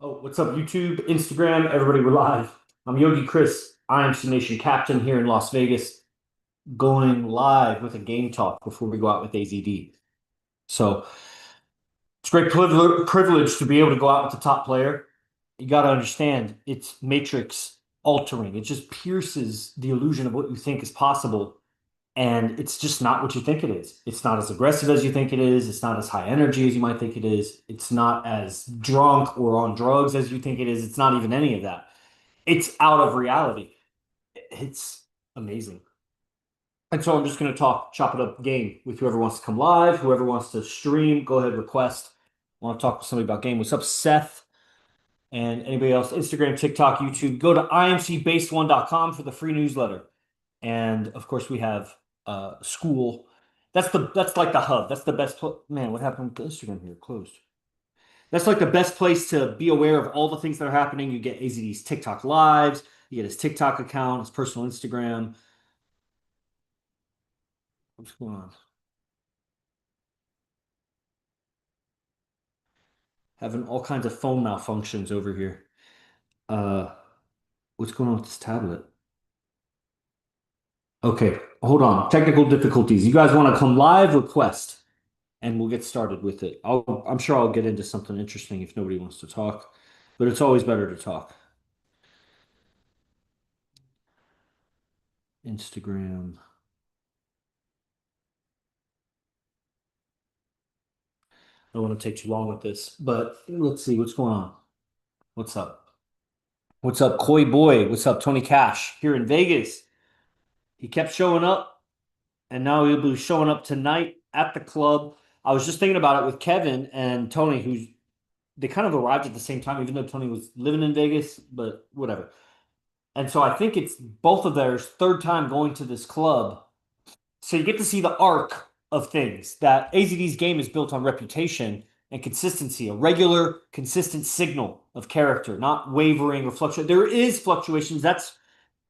Oh, what's up, YouTube, Instagram, everybody, we're live. I'm Yogi Chris, IMC Nation captain here in Las Vegas, going live with a game talk before we go out with AZD. So it's a great privilege to be able to go out with the top player. You got to understand, it's matrix altering. It just pierces the illusion of what you think is possible. And it's just not what you think it is. It's not as aggressive as you think it is. It's not as high energy as you might think it is. It's not as drunk or on drugs as you think it is. It's not even any of that. It's out of reality. It's amazing. And so I'm just going to chop it up game with whoever wants to come live, whoever wants to stream, go ahead, request. I want to talk with somebody about game. What's up, Seth? And anybody else, Instagram, TikTok, YouTube, go to imcbased1.com for the free newsletter. And of course, we have school. That's like the hub. That's the best man, what happened to Instagram here? Closed. That's like the best place to be aware of all the things that are happening. You get AZD's TikTok lives, you get his TikTok account, his personal Instagram. What's going on? Having all kinds of phone malfunctions over here. Uh, what's going on with this tablet? Okay, hold on. Technical difficulties. You guys want to come live? Request, and we'll get started with it. I'm sure I'll get into something interesting if nobody wants to talk, but it's always better to talk. Instagram. I don't want to take too long with this, but let's see what's going on. What's up? What's up, Koi Boy? What's up, Tony Cash here in Vegas? He kept showing up, and now he'll be showing up tonight at the club. I was just thinking about it with Kevin and Tony, who's they kind of arrived at the same time, even though Tony was living in Vegas, but whatever. And so I think it's both of theirs third time going to this club. So you get to see the arc of things that AZD's game is built on reputation and consistency, a regular, consistent signal of character, not wavering or fluctuation. There is fluctuations. That's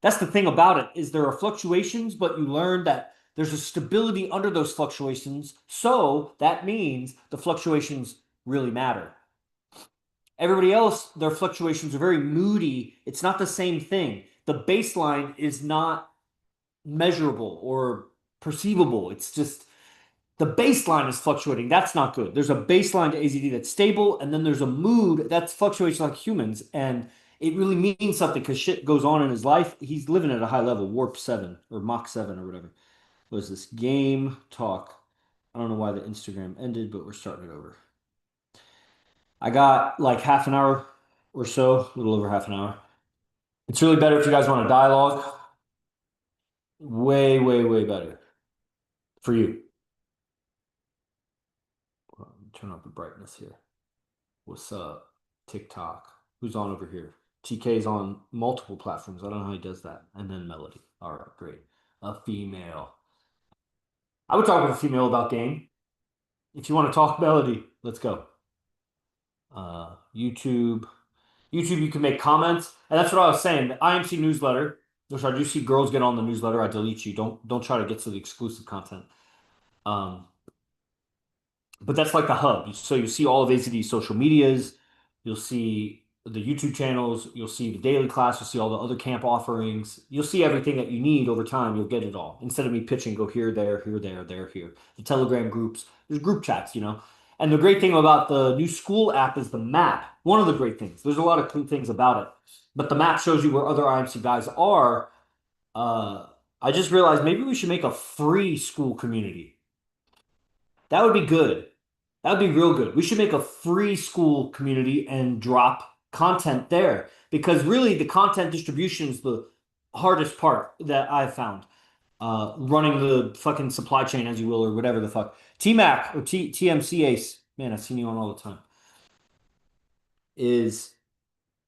the thing about it, is there are fluctuations, but you learn that there's a stability under those fluctuations. So that means the fluctuations really matter. Everybody else, their fluctuations are very moody. It's not the same thing. The baseline is not measurable or perceivable. It's just the baseline is fluctuating. That's not good. There's a baseline to AZD that's stable, and then there's a mood that's fluctuates like humans. And it really means something because shit goes on in his life. He's living at a high level, warp 7 or Mach 7 or whatever. What is this? Game talk. I don't know why the Instagram ended, but we're starting it over. I got like half an hour or so, a little over half an hour. It's really better if you guys want a dialogue. Way, way, way better for you. Turn up the brightness here. What's up? TikTok. Who's on over here? TK's on multiple platforms. I don't know how he does that. And then Melody. All right, great. A female. I would talk with a female about game. If you want to talk Melody, let's go. YouTube. YouTube, you can make comments. And that's what I was saying. The IMC newsletter, which I do see girls get on the newsletter, I delete you. Don't try to get to the exclusive content. Um, but that's like the hub. So you see all of ACD's social medias, you'll see the YouTube channels, you'll see the daily class, you'll see all the other camp offerings, you'll see everything that you need over time. You'll get it all instead of me pitching, go here, there, here. The Telegram groups, there's group chats. And the great thing about the new school app is the map. One of the great things. There's a lot of cool things about it, but the map shows you where other IMC guys are. Uh, I just realized maybe we should make a free school community. That would be good. That would be real good. We should make a free school community and drop content there because really the content distribution is the hardest part that I've found. Running the fucking supply chain, as you will, or whatever the fuck. TMAC or TMC Ace, man, I've seen you on all the time, is,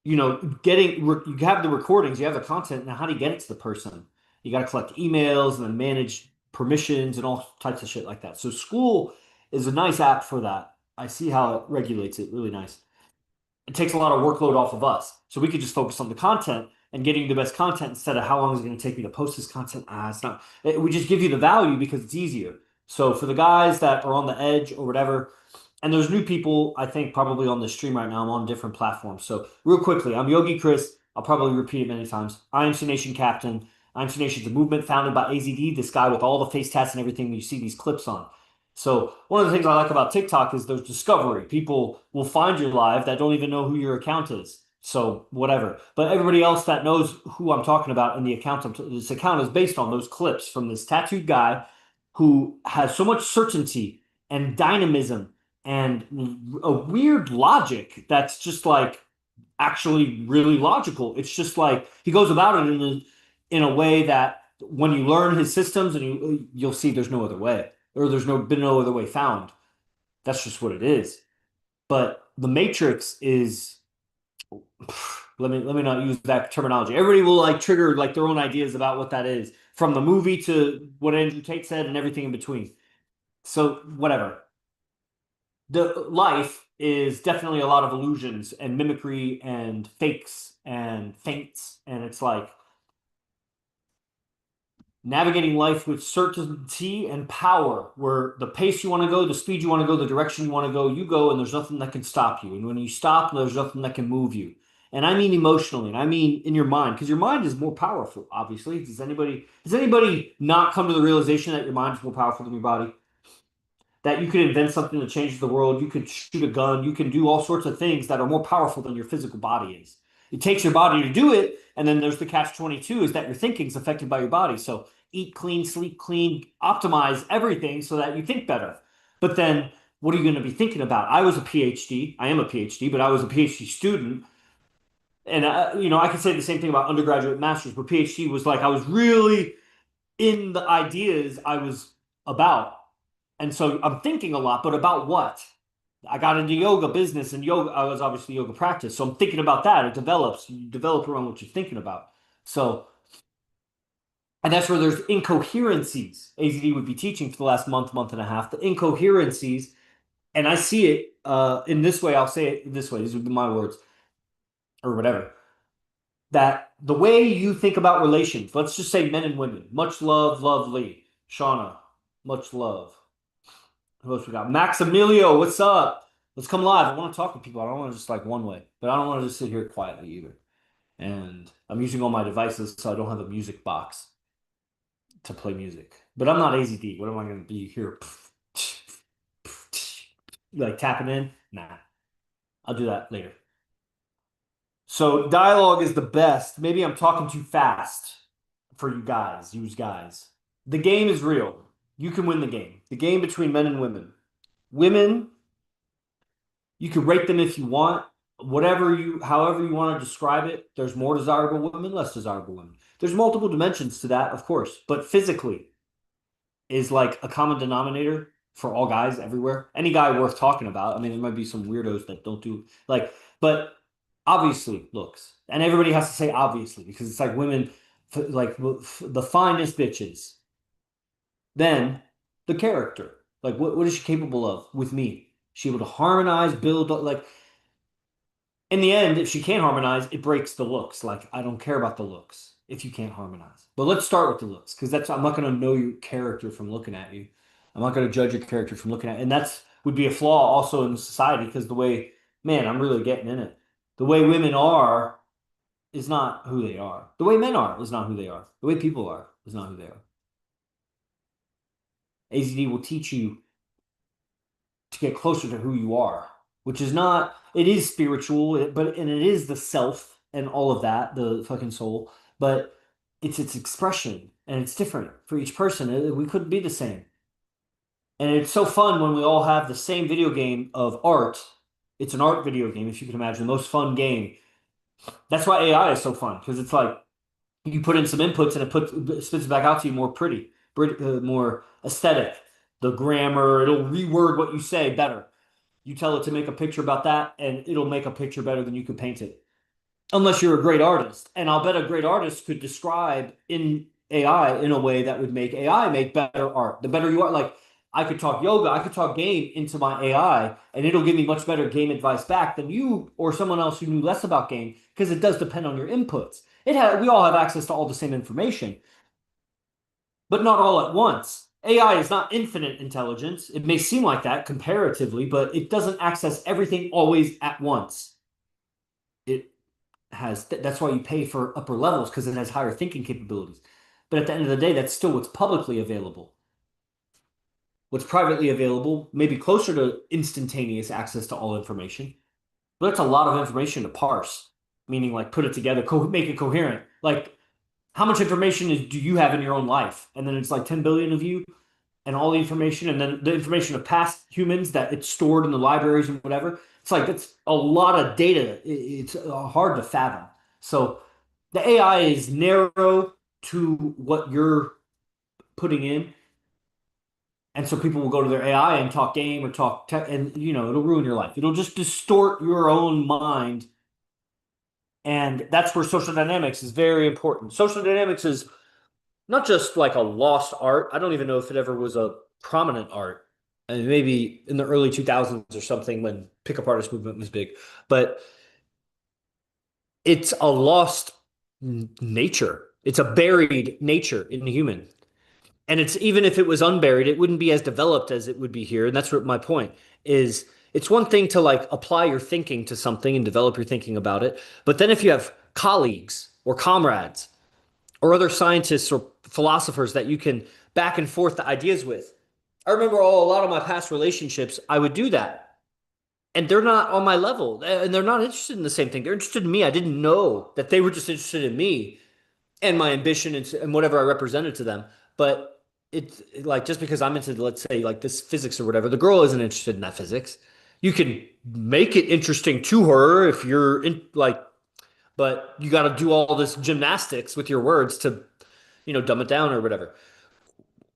you have the recordings, you have the content. Now, how do you get it to the person? You got to collect emails and then manage permissions and all types of shit like that. So School is a nice app for that. I see how it regulates it really nice. It takes a lot of workload off of us. So we could just focus on the content and getting the best content instead of how long is it going to take me to post this content. It's not. We just give you the value because it's easier. So for the guys that are on the edge or whatever, and there's new people, I think, probably on the stream right now. I'm on different platforms. So real quickly, I'm Yogi Chris. I'll probably repeat it many times. IMC Nation captain. IMC Nation is a movement founded by AZD, this guy with all the face tats and everything you see these clips on. So one of the things I like about TikTok is there's discovery. People will find your live that don't even know who your account is. So whatever. But everybody else that knows who I'm talking about in the account, this account is based on those clips from this tattooed guy who has so much certainty and dynamism and a weird logic that's just like actually really logical. It's just like he goes about it in a way that when you learn his systems and you'll see there's no other way or there's no other way found. That's just what it is. But the Matrix is let me not use that terminology. Everybody will like trigger like their own ideas about what that is, from the movie to what Andrew Tate said and everything in between. So whatever. The life is definitely a lot of illusions and mimicry and fakes and feints, and it's like navigating life with certainty and power, where the pace you want to go, the speed you want to go, the direction you go, and there's nothing that can stop you. And when you stop, there's nothing that can move you. And I mean emotionally, and I mean in your mind, because your mind is more powerful, obviously. Does anybody not come to the realization that your mind is more powerful than your body? That you could invent something that changes the world, you could shoot a gun, you can do all sorts of things that are more powerful than your physical body is. It takes your body to do it, and then there's the catch 22 is that your thinking is affected by your body. So eat clean, sleep clean, optimize everything so that you think better. But then what are you going to be thinking about? I was a PhD. I am a PhD, but I was a PhD student. And I could say the same thing about undergraduate masters, but PhD was like I was really in the ideas I was about. And so I'm thinking a lot, but about what? I got into yoga business and yoga. I was obviously yoga practice. So I'm thinking about that. It develops. You develop around what you're thinking about. So, and that's where there's incoherencies. AZD would be teaching for the last month and a half, the incoherencies. And I see it in this way. I'll say it this way. These would be my words or whatever. That the way you think about relations, let's just say men and women, much love, lovely. Shauna, much love. Who else we got? Maximilio, what's up? Let's come live. I want to talk to people. I don't want to just like one way, but I don't want to just sit here quietly either. And I'm using all my devices, so I don't have a music box to play music. But I'm not AZD. What am I going to be here? Like tapping in? Nah, I'll do that later. So dialogue is the best. Maybe I'm talking too fast for you guys, The game is real. You can win the game. The game between men and women. Women, you can rate them if you want, however you want to describe it. There's more desirable women, less desirable women. There's multiple dimensions to that, of course, but physically is like a common denominator for all guys everywhere. Any guy worth talking about. I mean, there might be some weirdos that don't do like, but obviously looks, and everybody has to say obviously because it's like women, like the finest bitches. Then the character, like what is she capable of with me? She able to harmonize, build like in the end, if she can't harmonize, it breaks the looks. Like I don't care about the looks if you can't harmonize. But let's start with the looks because that's I'm not going to know your character from looking at you. I'm not going to judge your character from looking at, and that's would be a flaw also in society because the way, man, I'm really getting in it. The way women are is not who they are. The way men are is not who they are. The way people are is not who they are. AZD will teach you to get closer to who you are, which is not, it is spiritual, but and it is the self and all of that, the fucking soul, but it's its expression and it's different for each person. We couldn't be the same. And it's so fun when we all have the same video game of art. It's an art video game, if you can imagine, the most fun game. That's why AI is so fun because it's like you put in some inputs and it spits it back out to you more pretty, more aesthetic. The grammar, it'll reword what you say better. You tell it to make a picture about that, and it'll make a picture better than you could paint it. Unless you're a great artist. And I'll bet a great artist could describe in AI in a way that would make AI make better art. The better you are, like I could talk yoga, I could talk game into my AI, and it'll give me much better game advice back than you or someone else who knew less about game, because it does depend on your inputs. We all have access to all the same information, but not all at once. AI is not infinite intelligence. It may seem like that comparatively, but it doesn't access everything always at once. It that's why you pay for upper levels because it has higher thinking capabilities. But at the end of the day, that's still what's publicly available. What's privately available, maybe closer to instantaneous access to all information. But that's a lot of information to parse, meaning like put it together, make it coherent. Like how much information do you have in your own life? And then it's like 10 billion of you and all the information, and then the information of past humans that it's stored in the libraries and whatever. It's like it's a lot of data. It's hard to fathom. So the AI is narrow to what you're putting in, and so people will go to their AI and talk game or talk tech, and it'll ruin your life. It'll just distort your own mind, and that's where social dynamics is very important. Social dynamics is not just like a lost art. I don't even know if it ever was a prominent art. And maybe in the early 2000s or something when pickup artist movement was big. But it's a lost nature. It's a buried nature in the human. And it's even if it was unburied, it wouldn't be as developed as it would be here. And that's what my point is. It's one thing to like apply your thinking to something and develop your thinking about it. But then if you have colleagues or comrades or other scientists or philosophers that you can back and forth the ideas with. I remember a lot of my past relationships, I would do that. And they're not on my level and they're not interested in the same thing. They're interested in me. I didn't know that they were just interested in me and my ambition and whatever I represented to them. But it's like just because I'm into, let's say, like this physics or whatever, the girl isn't interested in that physics. You can make it interesting to her if you're in, like, but you got to do all this gymnastics with your words to dumb it down or whatever.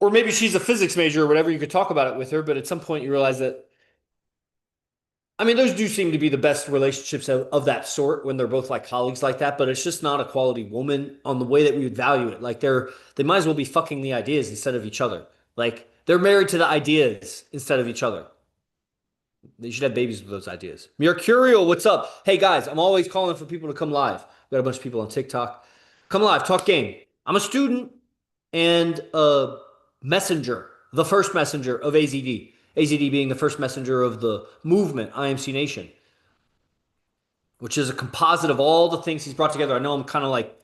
Or maybe she's a physics major or whatever. You could talk about it with her, but at some point you realize that, I mean, those do seem to be the best relationships of that sort when they're both like colleagues like that, but it's just not a quality woman on the way that we would value it. Like they might as well be fucking the ideas instead of each other. Like they're married to the ideas instead of each other. They should have babies with those ideas. Mercurial, what's up? Hey guys, I'm always calling for people to come live. We got a bunch of people on TikTok. Come live, talk game. I'm a student and a messenger, the first messenger of AZD. AZD being the first messenger of the movement, IMC Nation, which is a composite of all the things he's brought together. I know I'm kind of like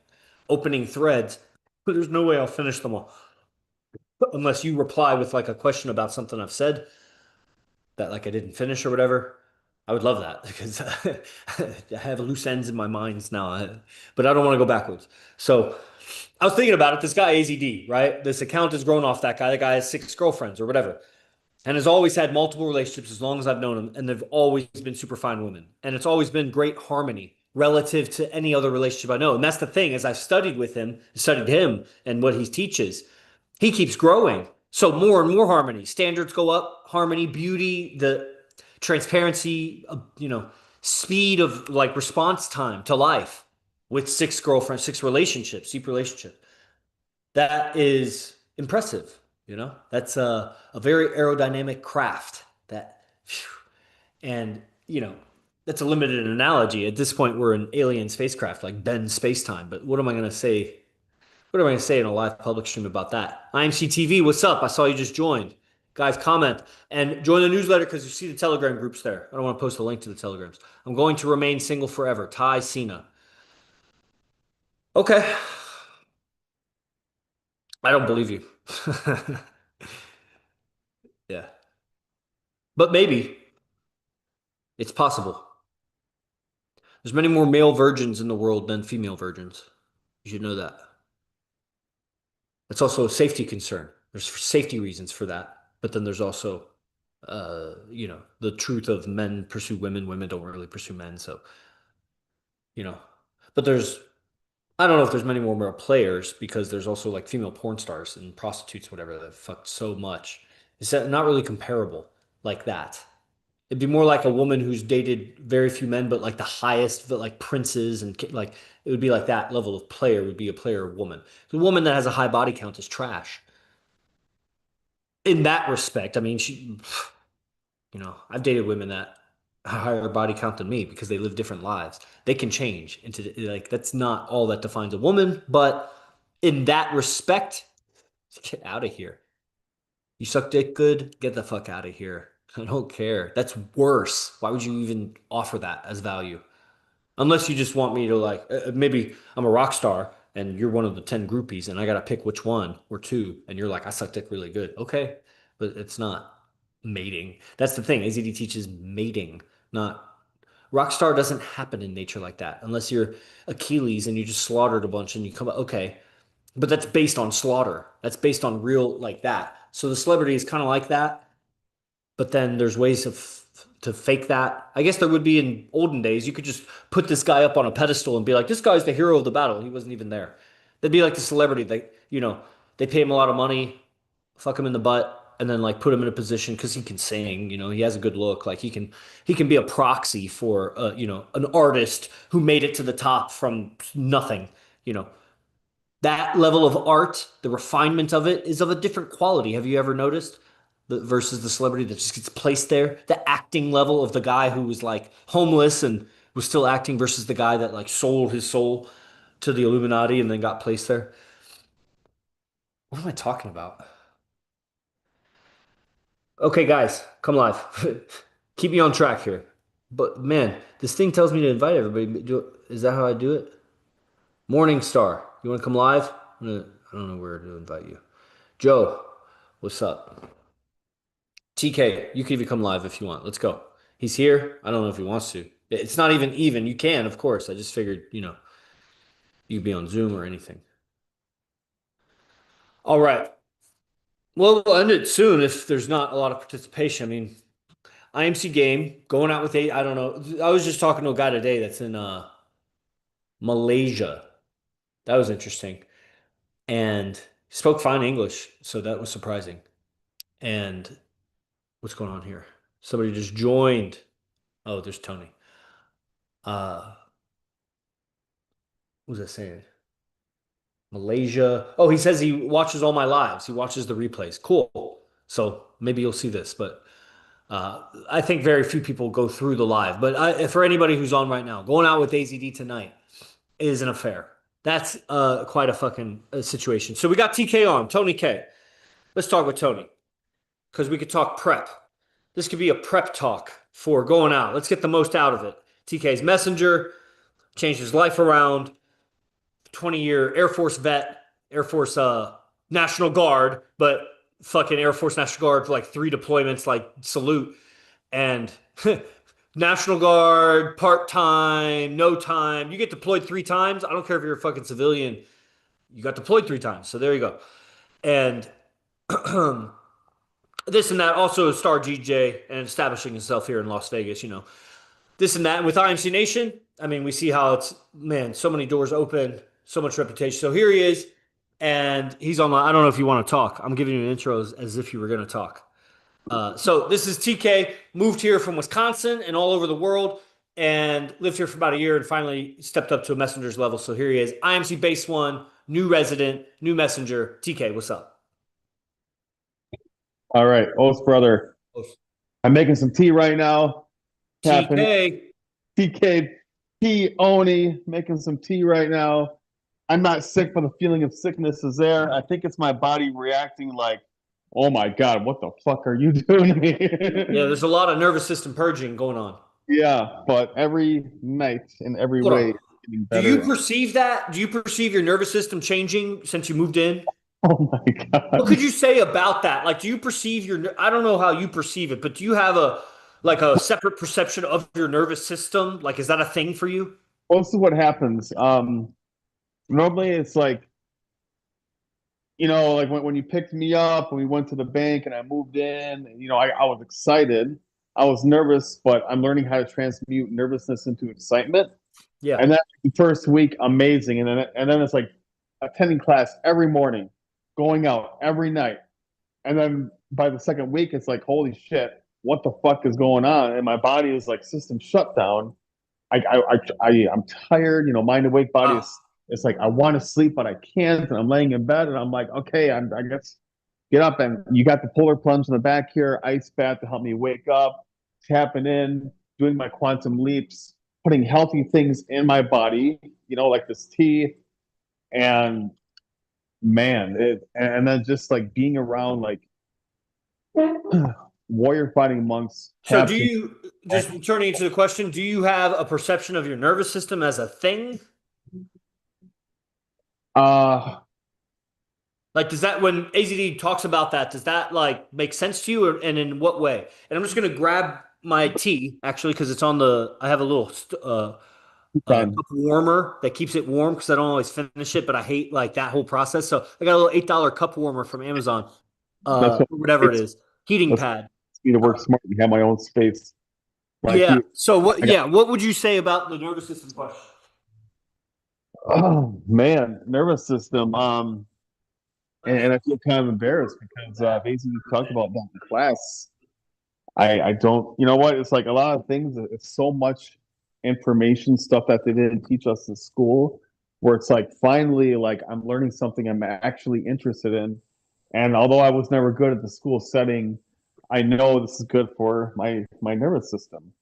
opening threads, but there's no way I'll finish them all unless you reply with like a question about something I've said that like I didn't finish or whatever. I would love that because I have loose ends in my minds now, but I don't want to go backwards. So I was thinking about it. This guy AZD, right? This account has grown off that guy. The guy has 6 girlfriends or whatever, and has always had multiple relationships as long as I've known him, and they've always been super fine women, and it's always been great harmony relative to any other relationship I know. And that's the thing, as I've studied him and what he teaches, he keeps growing. So more and more harmony, standards go up, harmony, beauty, the transparency, speed of like response time to life with 6 girlfriends, 6 relationships, deep relationship. That is impressive. That's a very aerodynamic craft that, and that's a limited analogy. At this point, we're an alien spacecraft, like Ben Spacetime. But what am I going to say? What am I going to say in a live public stream about that? IMC TV, what's up? I saw you just joined. Guys, comment and join the newsletter because you see the Telegram groups there. I don't want to post a link to the Telegrams. I'm going to remain single forever. Ty Cena. Okay. I don't believe you. Yeah. But maybe it's possible. There's many more male virgins in the world than female virgins. You should know that. It's also a safety concern. There's safety reasons for that. But then there's also, the truth of men pursue women, women don't really pursue men. So, you know, but I don't know if there's many more male players because there's also like female porn stars and prostitutes, whatever, that fucked so much. It's not really comparable like that. It'd be more like a woman who's dated very few men, but like the highest, but like princes and like it would be like that level of player would be a player woman. The woman that has a high body count is trash. In that respect, I mean, I've dated women that have a higher body count than me because they live different lives. They can change into like that's not all that defines a woman, but in that respect, get out of here. You suck dick good? Get the fuck out of here. I don't care. That's worse. Why would you even offer that as value? Unless you just want me to like, maybe I'm a rock star and you're one of the 10 groupies and I got to pick which one or two. And you're like, I suck dick really good. Okay. But it's not mating. That's the thing. AZD teaches mating, not Rockstar doesn't happen in nature like that unless you're Achilles and you just slaughtered a bunch and you come okay. But that's based on slaughter. That's based on real like that. So the celebrity is kind of like that, but then there's ways to fake that. I guess there would be in olden days. You could just put this guy up on a pedestal and be like, this guy's the hero of the battle. He wasn't even there. They'd be like the celebrity. They pay him a lot of money, fuck him in the butt, and then like put him in a position because he can sing. He has a good look. Like he can be a proxy for an artist who made it to the top from nothing. You know, that level of art, the refinement of it is of a different quality. Have you ever noticed? Versus the celebrity that just gets placed there, the acting level of the guy who was like homeless and was still acting versus the guy that like sold his soul to the Illuminati and then got placed there. What am I talking about? Okay, guys, come live. Keep me on track here. But man, this thing tells me to invite everybody. Is that how I do it? Morning Star, you want to come live? I don't know where to invite you. Joe, what's up? TK, you can even come live if you want. Let's go. He's here. I don't know if he wants to. It's not even. You can, of course. I just figured, you could be on Zoom or anything. All right. Well, we'll end it soon if there's not a lot of participation. I mean, IMC game, going out with eight. I don't know. I was just talking to a guy today that's in Malaysia. That was interesting. And he spoke fine English, so that was surprising. And what's going on here? Somebody just joined. Oh, there's Tony. What was I saying? Malaysia. Oh, he says he watches all my lives. He watches the replays. Cool. So maybe you'll see this, but I think very few people go through the live. But for anybody who's on right now, going out with AZD tonight is an affair. That's quite a fucking situation. So we got TK on, Tony K. Let's talk with Tony because we could talk prep. This could be a prep talk for going out. Let's get the most out of it. TK's messenger changed his life around. 20-year Air Force vet, Air Force National Guard, but fucking Air Force National Guard for like 3 deployments, like salute. And National Guard, part time, no time. You get deployed 3 times. I don't care if you're a fucking civilian. You got deployed 3 times. So there you go. And this and that, also a star GJ and establishing himself here in Las Vegas, this and that. And with IMC Nation, I mean, we see how it's, man, so many doors open, so much reputation. So here he is, and he's online. I don't know if you want to talk. I'm giving you an intro as if you were going to talk. So this is TK, moved here from Wisconsin and all over the world, and lived here for about a year and finally stepped up to a messenger's level. So here he is, IMC Base 1, new resident, new messenger. TK, what's up? All right, Oath brother. I'm making some tea right now. TK. TK Tea Oni, making some tea right now. I'm not sick, but the feeling of sickness is there. I think it's my body reacting like, oh my God, what the fuck are you doing to me? Yeah, there's a lot of nervous system purging going on. Yeah, but every night in every Hold way, on. it's getting Do you better. perceive that? Do you perceive your nervous system changing since you moved in? Oh my What could God. you say about that? Like, do you perceive I don't know how you perceive it, but do you have a separate perception of your nervous system? Like, is that a thing for you? Most of what happens, normally it's like, like when you picked me up and we went to the bank and I moved in, I was excited. I was nervous, but I'm learning how to transmute nervousness into excitement. Yeah. And then the first week, amazing. And then it's like attending class every morning, going out every night. And then by the second week, it's like, holy shit, what the fuck is going on? And my body is like system shutdown. I'm tired. Mind awake body Ah, is. It's like I want to sleep, but I can't, and I'm laying in bed, and I'm like, okay, I guess get up. And you got the polar plunge in the back here, ice bath to help me wake up, tapping in, doing my quantum leaps, putting healthy things in my body, like this tea, and man, and then just like being around like Warrior fighting monks, So do captain. you, just returning to the question, do you have a perception of your nervous system as a thing? Uh, Like, does that, when AZD talks about that, does that like make sense to you, and in what way? And I'm just gonna grab my tea actually because it's on the. I have a little fun. cup warmer that keeps it warm because I don't always finish it, but I hate like that whole process. So I got a little $8 cup warmer from Amazon, That's what or whatever it it's, is, heating that's pad. me to work smart and have my own space. Like Yeah. you, So what? I got. Yeah. What would you say about the nervous system question? Oh man, nervous system. And I feel kind of embarrassed because basically we talked about that in class. I don't, you know what? It's like a lot of things. It's so much information stuff that they didn't teach us in school, where it's like finally, like I'm learning something I'm actually interested in. And although I was never good at the school setting, I know this is good for my nervous system,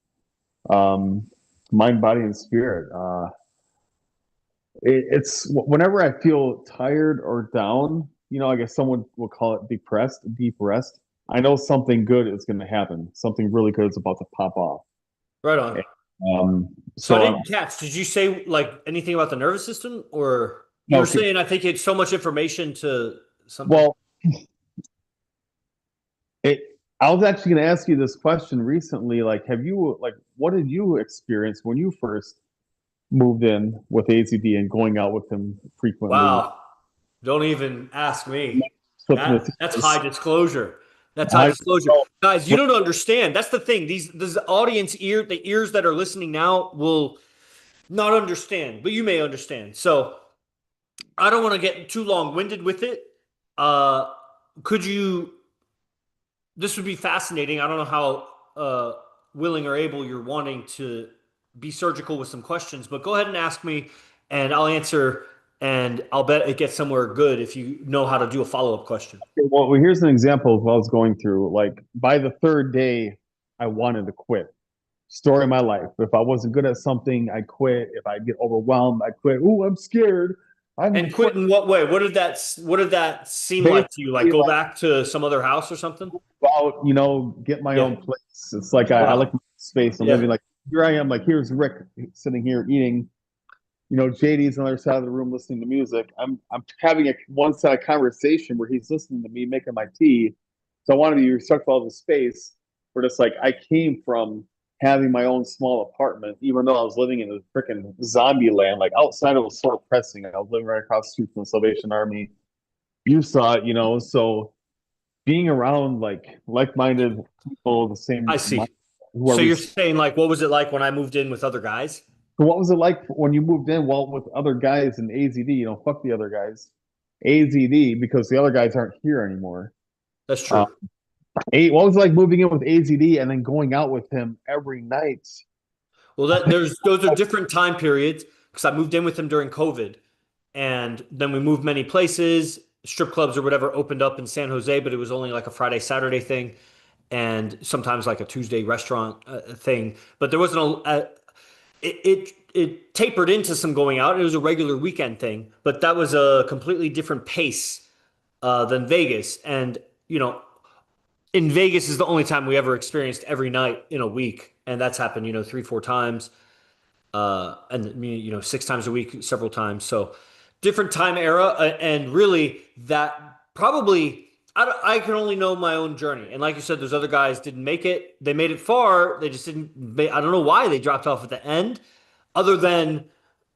um, mind, body, and spirit. It's whenever I feel tired or down, I guess someone will call it depressed, deep rest. I know something good is going to happen. Something really good is about to pop off. Right on. So I So didn't catch. Did you say like anything about the nervous system, or you were okay. saying I think it's so much information to something? Well, it. I was actually going to ask you this question recently. Like, what did you experience when you first moved in with AZD and going out with him frequently? Wow. Don't even ask me. Flipping That's the high disclosure. That's high I, disclosure. Guys, you don't understand. That's the thing. These this audience the ears that are listening now will not understand, but you may understand. So I don't want to get too long-winded with it. Uh could you, this would be fascinating. I don't know how willing or able you're wanting to be surgical with some questions, but go ahead and ask me and I'll answer, and I'll bet it gets somewhere good if you know how to do a follow-up question. well, here's an example of what I was going through. Like by the third day, I wanted to quit. Story of my life. If I wasn't good at something, I quit. If I get overwhelmed, I quit. Ooh, I'm scared. I'm gonna And quit. quit in what way? What did that seem like to you? Like Basically, go like back to some other house or something? about get my Yeah. own place. It's like I like Wow. my space. I'm Yeah. living like here I am. Like here's Rick sitting here eating. JD's on the other side of the room listening to music. I'm having a one-sided conversation where he's listening to me making my tea. So I wanted to be respectful of the space. Where just like I came from having my own small apartment, even though I was living in a freaking zombie land. Like outside, it was so depressing. I was living right across the street from the Salvation Army. You saw it. So being around like-minded people, the I same mind, see. who are So you're saying like what was it like when I moved in with other guys? So what was it like when you moved in? Well, with other guys in AZD, fuck the other guys. AZD because the other guys aren't here anymore. That's Uh, true. what was it like moving in with AZD and then going out with him every night? Well, there's those are different time periods because I moved in with him during COVID, and then we moved many places. Strip clubs or whatever opened up in San Jose, but it was only like a Friday, Saturday thing, and sometimes like a Tuesday restaurant thing. But there wasn't it tapered into some going out. It was a regular weekend thing, but that was a completely different pace than Vegas. And you know, in Vegas is the only time we ever experienced every night in a week, and that's happened, 3, 4 times, and six times a week, several times. So different time era, and really that probably I can only know my own journey. And like you said, those other guys didn't make it. They made it far. They just didn't. I don't know why they dropped off at the end, other than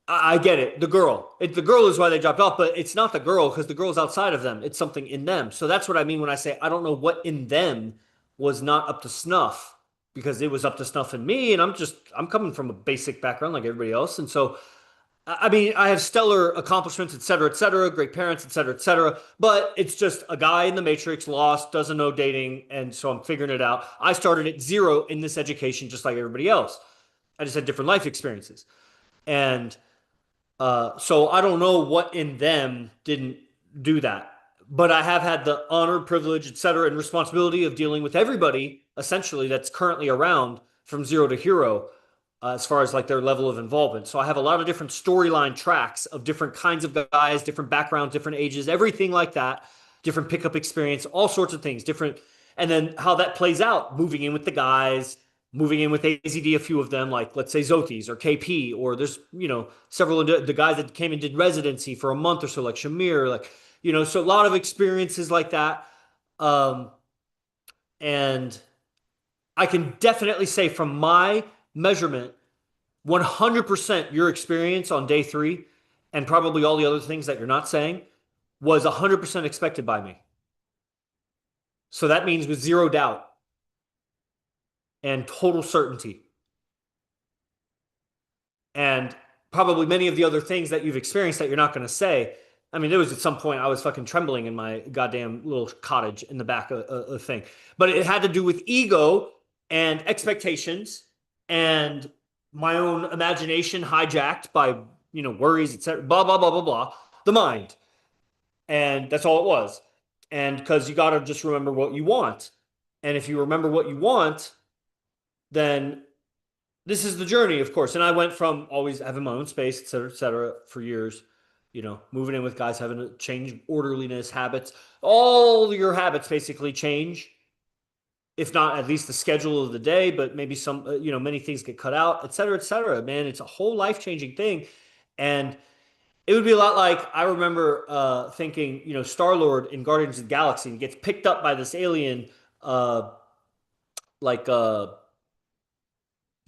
I get it. The girl is why they dropped off, but it's not the girl because the girl's outside of them. It's something in them. So that's what I mean when I say I don't know what in them was not up to snuff, because it was up to snuff in me, and I'm coming from a basic background like everybody else, and so I mean I have stellar accomplishments, et cetera, great parents, et cetera. But it's just a guy in the matrix, lost, doesn't know dating, and so I'm figuring it out. I started at zero in this education, just like everybody else. I just had different life experiences, and so I don't know what in them didn't do that, but I have had the honor, privilege, et cetera, and responsibility of dealing with everybody essentially that's currently around from zero to hero, as far as like their level of involvement. So I have a lot of different storyline tracks of different kinds of guys, different backgrounds, different ages, everything like that, different pickup experience, all sorts of things, different. And then how that plays out, moving in with the guys, moving in with AZD, a few of them, like let's say Zotis or KP, or there's, several of the guys that came and did residency for a month or so, like Shamir, like, so a lot of experiences like that. Um, and I can definitely say from my measurement, 100% your experience on day three, and probably all the other things that you're not saying, was 100% expected by me. So that means with zero doubt and total certainty. And probably many of the other things that you've experienced that you're not going to say. I mean, there was at some point I was fucking trembling in my goddamn little cottage in the back of a thing. But it had to do with ego and expectations and my own imagination hijacked by, worries, etc. Blah, blah, blah, blah, blah. The mind. And that's all it was. And because you got to just remember what you want. And if you remember what you want, then this is the journey, of course. And I went from always having my own space, et cetera, for years, moving in with guys, having to change orderliness, habits. All your habits basically change, if not at least the schedule of the day, but maybe some, many things get cut out, et cetera, et cetera. Man, it's a whole life changing thing. And it would be a lot like I remember thinking, Star Lord in Guardians of the Galaxy gets picked up by this alien, uh, like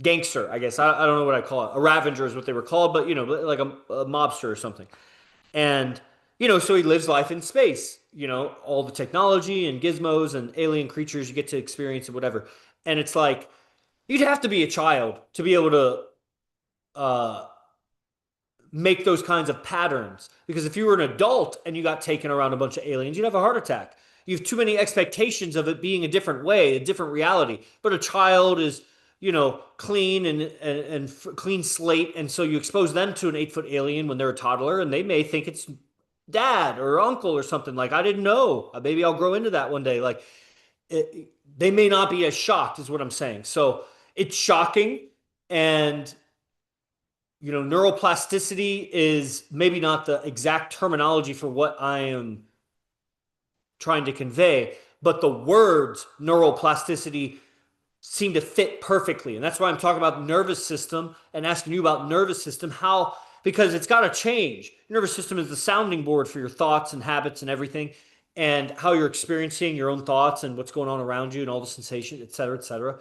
gangster, I guess. I don't know what I call it. A Ravager is what they were called, but like a mobster or something. And so he lives life in space. All the technology and gizmos and alien creatures you get to experience and whatever. And it's like you'd have to be a child to be able to uh, make those kinds of patterns. Because if you were an adult and you got taken around a bunch of aliens, you'd have a heart attack. You have too many expectations of it being a different way, a different reality. But a child is, clean and clean slate, and so you expose them to an 8 foot alien when they're a toddler, and they may think it's dad or uncle or something. Like I didn't know. Maybe I'll grow into that one day. Like they may not be as shocked, is what I'm saying. So it's shocking, and neuroplasticity is maybe not the exact terminology for what I am trying to convey, but the words neuroplasticity seem to fit perfectly. And that's why I'm talking about nervous system and asking you about nervous system, how, because it's got to change. Nervous system is the sounding board for your thoughts and habits and everything, and how you're experiencing your own thoughts and what's going on around you and all the sensations, et cetera, et cetera.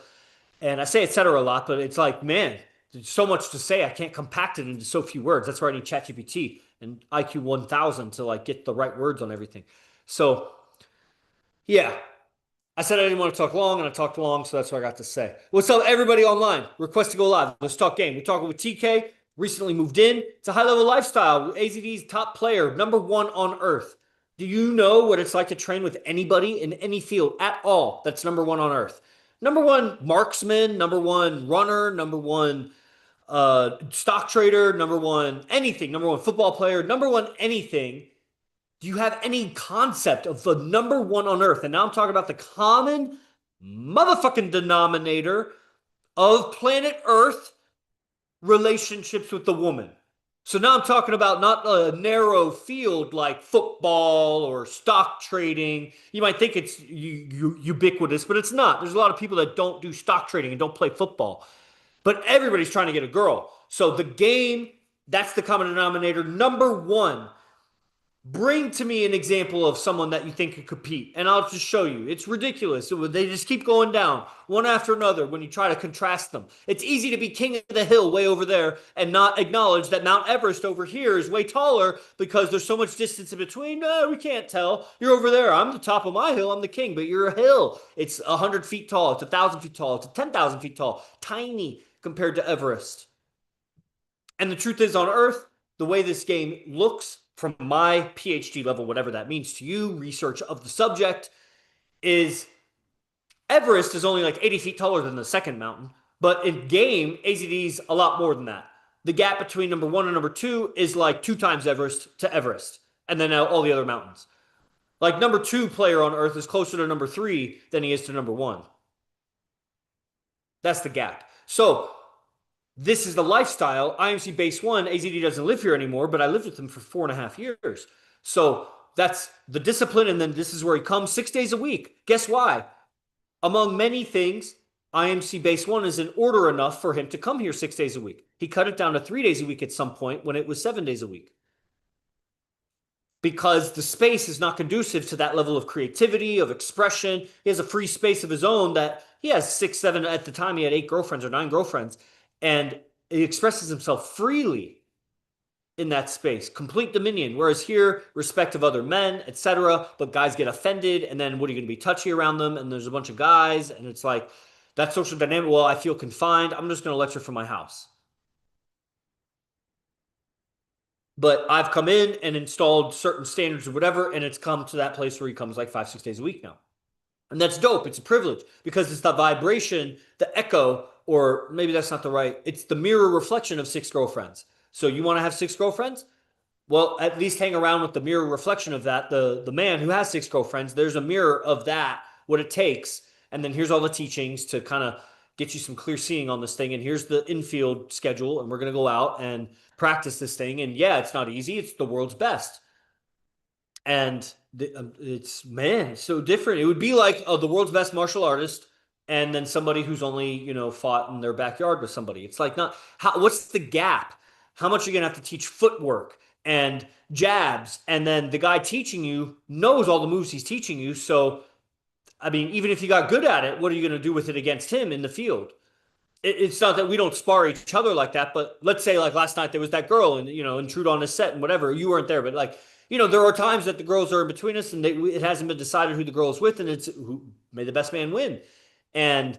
And I say et cetera a lot, but it's like, man, there's so much to say. I can't compact it into so few words. That's why I need ChatGPT and IQ 1000 to like get the right words on everything. So yeah, I said I didn't want to talk long, and I talked long, so that's what I got to say. What's up, everybody online? Request to go live. Let's talk game. We're talking with TK. Recently moved in. It's a high-level lifestyle. AZD's top player, #1 on Earth. Do you know what it's like to train with anybody in any field at all that's #1 on Earth? #1 marksman, #1 runner, #1 stock trader, #1 anything, #1 football player, #1 anything. Do you have any concept of the #1 on Earth? And now I'm talking about the common motherfucking denominator of planet Earth relationships with the woman. So now I'm talking about not a narrow field like football or stock trading. You might think it's ubiquitous, but it's not. There's a lot of people that don't do stock trading and don't play football. But everybody's trying to get a girl. So the game, that's the common denominator. #1. Bring to me an example of someone that you think could compete, and I'll just show you. It's ridiculous. They just keep going down one after another when you try to contrast them. It's easy to be king of the hill way over there and not acknowledge that Mount Everest over here is way taller because there's so much distance in between. No, we can't tell. You're over there. I'm the top of my hill. I'm the king, but you're a hill. It's 100 feet tall. It's 1,000 feet tall. It's 10,000 feet tall. Tiny compared to Everest. And the truth is, on Earth, the way this game looks from my PhD level, whatever that means to you, research of the subject, is Everest is only like 80 feet taller than the second mountain. But in game, AZD's a lot more than that. The gap between #1 and #2 is like 2 times Everest to Everest. And then all the other mountains. Like #2 player on Earth is closer to #3 than he is to #1. That's the gap. So this is the lifestyle. IMC base 1, AZD doesn't live here anymore, but I lived with him for 4.5 years. So that's the discipline. And then this is where he comes 6 days a week. Guess why? Among many things, IMC base one is in order enough for him to come here 6 days a week. He cut it down to 3 days a week at some point when it was 7 days a week, because the space is not conducive to that level of creativity, of expression. He has a free space of his own that he has 6, 7, at the time he had 8 girlfriends or 9 girlfriends, and he expresses himself freely in that space, complete dominion. Whereas here, respect of other men, etc. But guys get offended, and then what are you going to be touchy around them? And there's a bunch of guys, and it's like that social dynamic. Well, I feel confined. I'm just going to lecture from my house. But I've come in and installed certain standards or whatever, and it's come to that place where he comes like 5, 6 days a week now. And that's dope. It's a privilege because it's the vibration, the echo, or maybe that's not the right, it's the mirror reflection of 6 girlfriends. So you want to have 6 girlfriends? Well, at least hang around with the mirror reflection of that. The man who has 6 girlfriends, there's a mirror of that, what it takes. And then here's all the teachings to kind of get you some clear seeing on this thing. And here's the infield schedule. And we're going to go out and practice this thing. And yeah, it's not easy. It's the world's best. And it's, man, so different. It would be like the world's best martial artist and then somebody who's only, fought in their backyard with somebody. It's like, not how, what's the gap? How much are you going to have to teach footwork and jabs? And then the guy teaching you knows all the moves he's teaching you. So, I mean, even if you got good at it, what are you going to do with it against him in the field? It's not that we don't spar each other like that, but let's say like last night there was that girl and intrude on his set and whatever. You weren't there, but like there are times that the girls are in between us and it hasn't been decided who the girl is with, and it's who may the best man win. And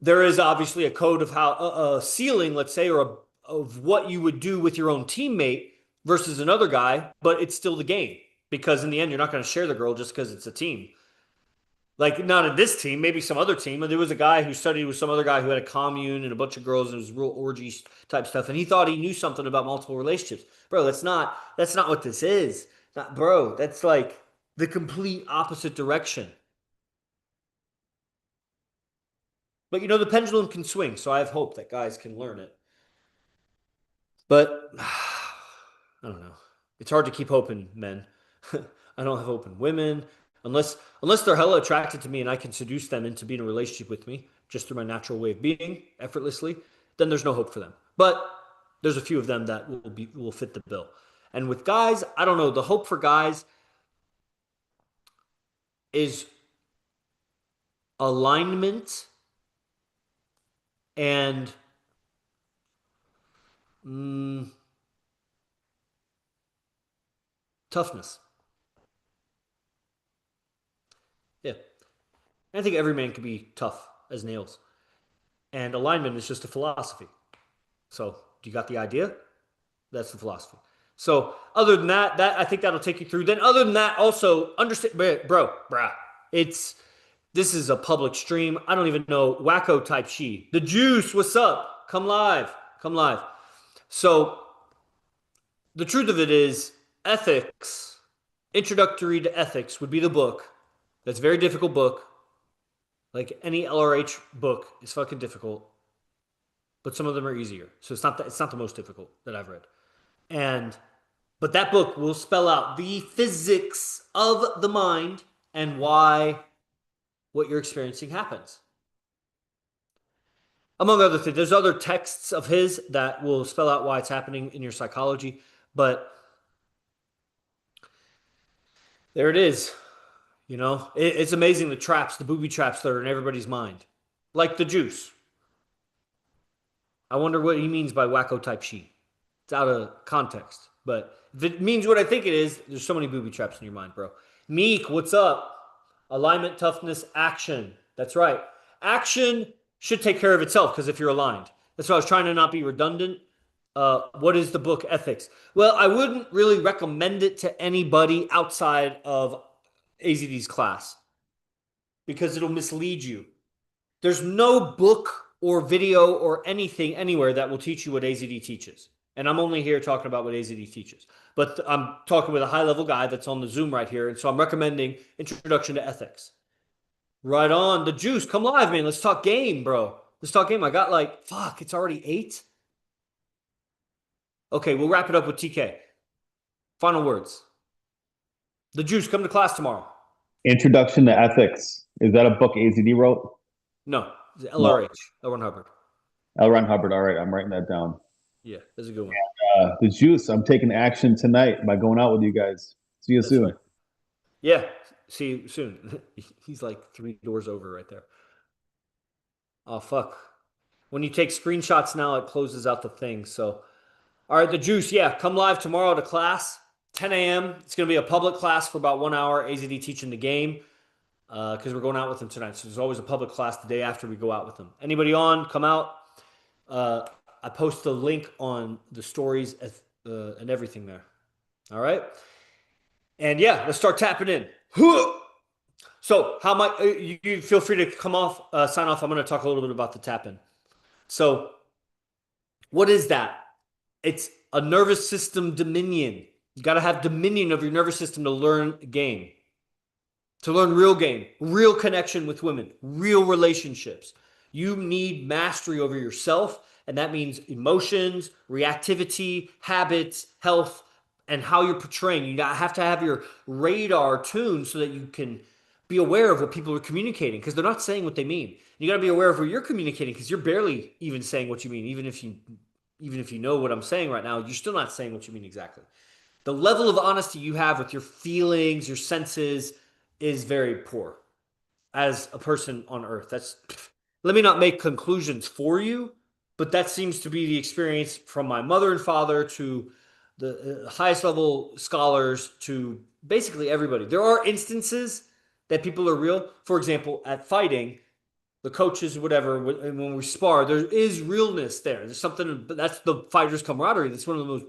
there is obviously a code of how a ceiling, let's say, or of what you would do with your own teammate versus another guy, but it's still the game because in the end you're not going to share the girl just because it's a team. Like, not in this team, maybe some other team. There was a guy who studied with some other guy who had a commune and a bunch of girls, and it was real orgy type stuff. And he thought he knew something about multiple relationships. Bro, that's not what this is. Not, bro, that's like the complete opposite direction. But the pendulum can swing, so I have hope that guys can learn it. But I don't know. It's hard to keep hope in men. I don't have hope in women unless they're hella attracted to me and I can seduce them into being in a relationship with me just through my natural way of being effortlessly. Then there's no hope for them. But there's a few of them that will fit the bill. And with guys, I don't know. The hope for guys is alignment and toughness. Yeah. I think every man can be tough as nails. And alignment is just a philosophy. So, do you got the idea? That's the philosophy. So, other than that I think that'll take you through. Then, other than that, also understand, bruh, it's this is a public stream. I don't even know wacko type she. The juice, what's up? Come live, come live. So, the truth of it is, ethics, introductory to ethics would be the book. That's a very difficult book. Like any LRH book is fucking difficult, but some of them are easier. So it's not the most difficult that I've read. But that book will spell out the physics of the mind and why what you're experiencing happens. Among other things, there's other texts of his that will spell out why it's happening in your psychology, but there it is. It's amazing the traps, the booby traps that are in everybody's mind. Like the juice. I wonder what he means by wacko type she. It's out of context. But if it means what I think it is, there's so many booby traps in your mind, bro. Meek, what's up? Alignment, toughness, action. That's right. Action should take care of itself because if you're aligned. That's why I was trying to not be redundant. What is the book Ethics? Well, I wouldn't really recommend it to anybody outside of AZD's class because it'll mislead you. There's no book or video or anything anywhere that will teach you what AZD teaches. And I'm only here talking about what AZD teaches. But I'm talking with a high level guy that's on the Zoom right here. And so I'm recommending Introduction to Ethics. Right on. The juice. Come live, man. Let's talk game, bro. Let's talk game. I got it's already 8. Okay, we'll wrap it up with TK. Final words. The juice, come to class tomorrow. Introduction to Ethics. Is that a book AZD wrote? No, it's No. LRH, L. Ron Hubbard. L. Ron Hubbard. All right, I'm writing that down. Yeah, that's a good one. The Juice. I'm taking action tonight by going out with you guys. See you That's right. soon. Yeah, see you soon. He's like 3 doors over right there. Oh, fuck. When you take screenshots now, it closes out the thing. So, all right, the juice. Yeah, come live tomorrow to class, 10 a.m. It's going to be a public class for about 1 hour. AZD teaching the game because we're going out with them tonight. So there's always a public class the day after we go out with them. Anybody on? Come out. Uh, I post the link on the stories and everything there. All right. And yeah, let's start tapping in. So, how much you feel free to come off, sign off. I'm going to talk a little bit about the tap in. So, what is that? It's a nervous system dominion. You got to have dominion of your nervous system to learn game, to learn real game, real connection with women, real relationships. You need mastery over yourself, and that means emotions, reactivity, habits, health, and how you're portraying. You have to have your radar tuned so that you can be aware of what people are communicating because they're not saying what they mean. You got to be aware of where you're communicating because you're barely even saying what you mean. Even if you know what I'm saying right now, you're still not saying what you mean exactly. The level of honesty you have with your feelings, your senses, is very poor as a person on earth. That's Let me not make conclusions for you, but that seems to be the experience from my mother and father to the highest level scholars to basically everybody. There are instances that people are real. For example, at fighting, the coaches, whatever, when we spar, there is realness there. There's something that's the fighters' camaraderie. That's one of the most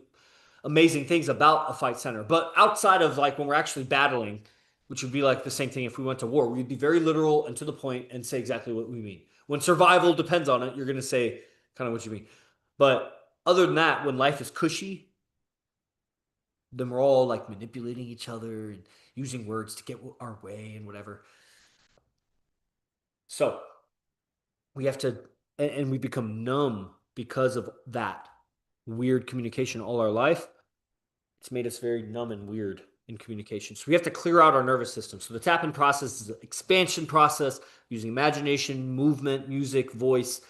amazing things about a fight center. But outside of like when we're actually battling, which would be like the same thing if we went to war, we'd be very literal and to the point and say exactly what we mean. When survival depends on it, you're going to say kind of what you mean. But other than that, when life is cushy, then we're all like manipulating each other and using words to get our way and whatever. So we have to, and we become numb because of that weird communication all our life. It's made us very numb and weird in communication. So we have to clear out our nervous system. So the tap-in process is an expansion process using imagination, movement, music, voice,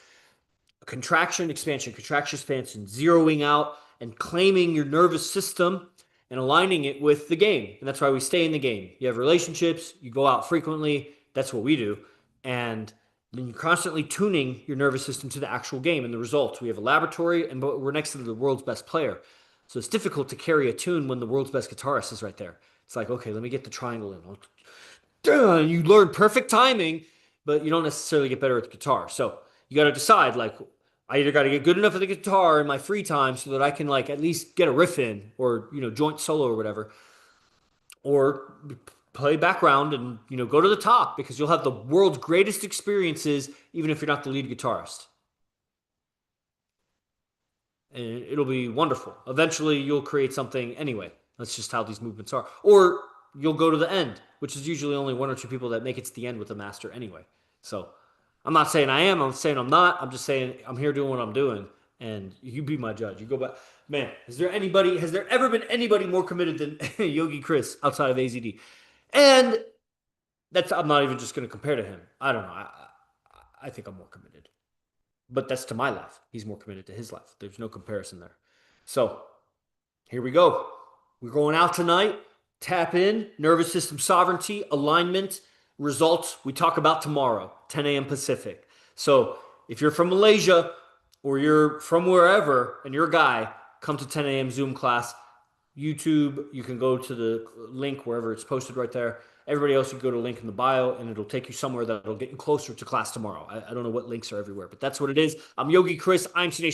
contraction, expansion, zeroing out and claiming your nervous system and aligning it with the game. And that's why we stay in the game. You have relationships, you go out frequently. That's what we do. And then you're constantly tuning your nervous system to the actual game and the results. We have a laboratory and we're next to the world's best player. So it's difficult to carry a tune when the world's best guitarist is right there. It's like, okay, let me get the triangle in. You learn perfect timing, but you don't necessarily get better at the guitar. So you got to decide, like, I either got to get good enough at the guitar in my free time so that I can like at least get a riff in or joint solo or whatever, or play background and go to the top because you'll have the world's greatest experiences even if you're not the lead guitarist. And it'll be wonderful. Eventually, you'll create something anyway. That's just how these movements are. Or you'll go to the end, which is usually only one or two people that make it to the end with a master anyway. So I'm not saying I am. I'm saying I'm not. I'm just saying I'm here doing what I'm doing. And you be my judge. You go back. Man, has there ever been anybody more committed than Yogi Chris outside of AZD? And I'm not even just going to compare to him. I don't know. I think I'm more committed. But that's to my life. He's more committed to his life. There's no comparison there. So here we go. We're going out tonight. Tap in, nervous system sovereignty, alignment, results. We talk about tomorrow, 10 a.m. Pacific. So if you're from Malaysia or you're from wherever and you're a guy, come to 10 a.m. Zoom class. YouTube, you can go to the link wherever it's posted right there. Everybody else, you go to a link in the bio and it'll take you somewhere that'll get you closer to class tomorrow. I don't know what links are everywhere, but that's what it is. I'm Yogi Chris. I'm